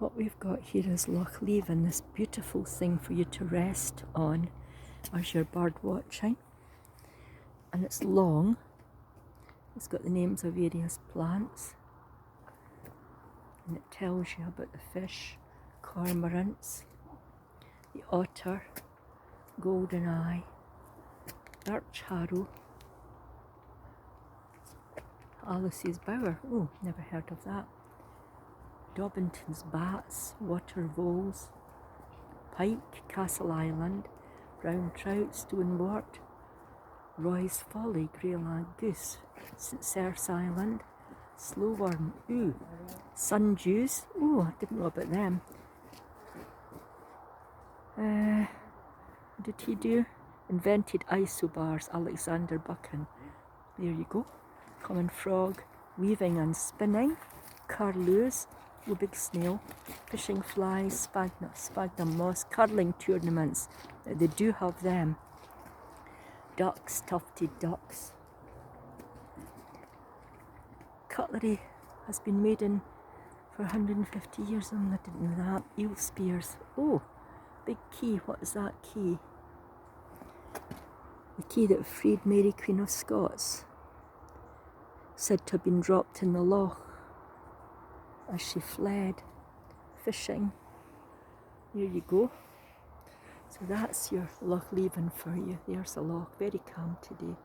What we've got here is Loch Leven, this beautiful thing for you to rest on as you're bird watching. And it's long. It's got the names of various plants. And it tells you about the fish, cormorants, the otter, golden eye, birch harrow, Alice's bower. Oh, never heard of that. Dobbington's bats, water voles, pike, Castle Island, brown trout, stonewort, Roy's Folly, greylag goose, St Cerf's Island, slowworm, ooh, sundews, ooh, I didn't know about them. What did he do? Invented isobars, Alexander Buchan. There you go. Common frog, weaving and spinning, curlews, the big snail, fishing flies, sphagnum moss, curling tournaments. They do have them. Ducks, tufted ducks. Cutlery has been made in for 150 years. I didn't know that. Eel spears. Oh, big key. What is that key? The key that freed Mary, Queen of Scots. Said to have been dropped in the loch as she fled fishing. There you go. So that's your Loch Leven for you. There's the loch, very calm today.